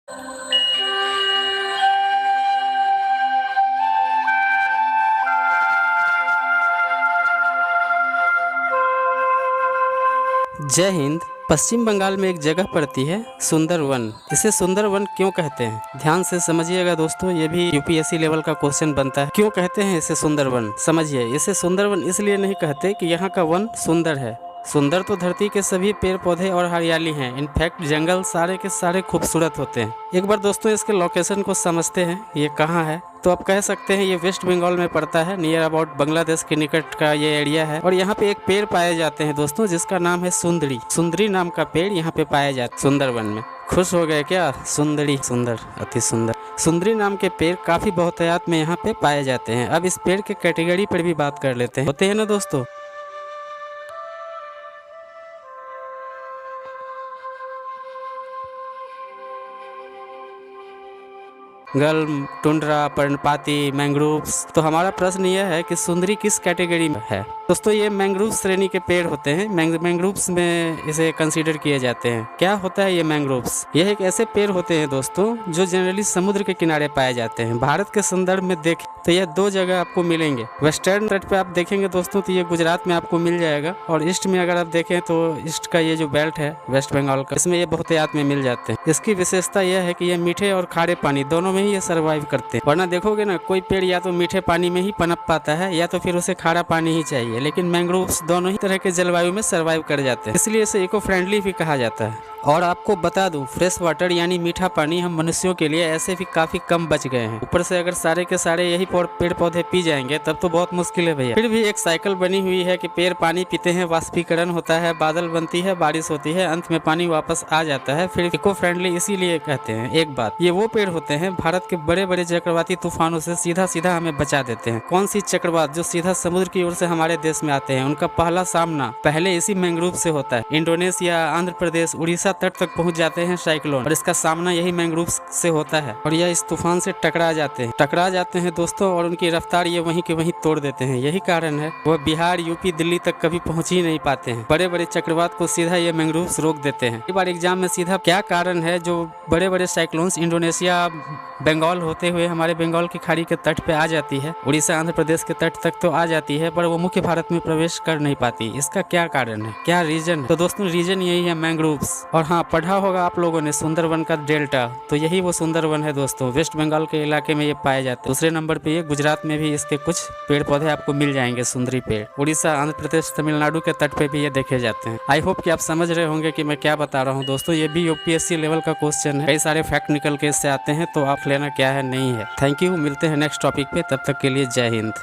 जय हिंद। पश्चिम बंगाल में एक जगह पड़ती है सुंदरवन। इसे सुंदरवन क्यों कहते हैं, ध्यान से समझिएगा दोस्तों, ये भी यूपीएससी लेवल का क्वेश्चन बनता है। क्यों कहते हैं इसे सुंदरवन, समझिए। इसे सुंदरवन इसलिए नहीं कहते कि यहाँ का वन सुंदर है। सुंदर तो धरती के सभी पेड़ पौधे और हरियाली हैं। इनफैक्ट जंगल सारे के सारे खूबसूरत होते हैं। एक बार दोस्तों इसके लोकेशन को समझते हैं, ये कहाँ है। तो आप कह सकते हैं ये वेस्ट बंगाल में पड़ता है, नियर अबाउट बांग्लादेश के निकट का ये एरिया है। और यहाँ पे एक पेड़ पाए जाते हैं दोस्तों, जिसका नाम है सुंदरी। सुंदरी नाम का पेड़ यहाँ पे पाए जाते हैं सुंदरवन में। खुश हो गए क्या? सुंदरी, सुंदर, अति सुंदर। सुंदरी नाम के पेड़ काफी बहुतायत में यहाँ पे पाए जाते हैं। अब इस पेड़ के कैटेगरी पर भी बात कर लेते हैं, होते हैं ना दोस्तों। गल्म, टुंड्रा, पर्णपाती, मैंग्रोव्स। तो हमारा प्रश्न यह है कि सुंदरी किस कैटेगरी में है। दोस्तों ये मैंग्रोव श्रेणी के पेड़ होते हैं। मैंग्रोव्स में इसे कंसीडर किए जाते हैं। क्या होता है ये मैंग्रोव्स? यह एक ऐसे पेड़ होते हैं दोस्तों जो जनरली समुद्र के किनारे पाए जाते हैं। भारत के संदर्भ में देखें तो यह दो जगह आपको मिलेंगे। वेस्टर्न तट पे आप देखेंगे दोस्तों तो ये गुजरात में आपको मिल जाएगा, और ईस्ट में अगर आप देखें तो ईस्ट का ये जो बेल्ट है वेस्ट बंगाल का, इसमें ये बहुतायत में मिल जाते हैं। इसकी विशेषता यह है कि ये मीठे और खारे पानी दोनों में ही ये सर्वाइव करते हैं। वरना देखोगे ना, कोई पेड़ या तो मीठे पानी में ही पनप पाता है या तो फिर उसे खारा पानी ही चाहिए, लेकिन मैंग्रोव्स दोनों ही तरह के जलवायु में सर्वाइव कर जाते हैं। इसलिए इसे इको फ्रेंडली भी कहा जाता है। और आपको बता दूं, फ्रेश वाटर यानी मीठा पानी हम मनुष्यों के लिए ऐसे भी काफी कम बच गए हैं। ऊपर से अगर सारे के सारे यही पेड़ पौधे पी जाएंगे तब तो बहुत मुश्किल है भैया। फिर भी एक साइकिल बनी हुई है कि पेड़ पानी पीते हैं, वाष्पीकरण होता है, बादल बनती है, बारिश होती है, अंत में पानी वापस आ जाता है। फिर इको फ्रेंडली इसीलिए कहते हैं। एक बात, ये वो पेड़ होते हैं भारत के बड़े बड़े चक्रवाती तूफानों से सीधा सीधा हमें बचा देते हैं। कौन सी चक्रवात जो सीधा समुद्र की ओर से हमारे देश में आते हैं, उनका पहला सामना पहले इसी मैंग्रोव से होता है। इंडोनेशिया, आंध्र प्रदेश, उड़ीसा तट तक पहुंच जाते हैं साइक्लोन, और इसका सामना यही मैंग्रोव से होता है। और यह इस तूफान से टकरा जाते हैं दोस्तों, और उनकी रफ्तार ये वहीं के वहीं तोड़ देते हैं। यही कारण है वह बिहार, यूपी, दिल्ली तक कभी पहुंच ही नहीं पाते हैं। बड़े बड़े चक्रवात को सीधा ये मैंग्रोव रोक देते हैं। एक बार एग्जाम में सीधा क्या कारण है जो बड़े बड़े साइक्लोन्स इंडोनेशिया, बंगाल होते हुए हमारे बंगाल की खाड़ी के तट पे आ जाती है, उड़ीसा, आंध्र प्रदेश के तट तक तो आ जाती है, पर वो मुख्य भारत में प्रवेश कर नहीं पाती। इसका क्या कारण है, क्या रीजन है? तो दोस्तों रीजन यही है, मैंग्रोव्स। और हाँ, पढ़ा होगा आप लोगों ने सुंदरवन का डेल्टा, तो यही वो सुंदरवन है दोस्तों। वेस्ट बंगाल के इलाके में ये पाए जाते हैं। दूसरे नंबर पे ये गुजरात में भी इसके कुछ पेड़ पौधे आपको मिल जाएंगे, सुंदरी पेड़। उड़ीसा, आंध्र प्रदेश, तमिलनाडु के तट पे भी ये देखे जाते हैं। आई होप कि आप समझ रहे होंगे कि मैं क्या बता रहा हूँ दोस्तों। ये भी यूपीएससी लेवल का क्वेश्चन है, कई सारे फैक्ट निकल के इससे आते हैं, तो आप लेना क्या है नहीं है। थैंक यू, मिलते हैं नेक्स्ट टॉपिक पे, तब तक के लिए जय हिंद।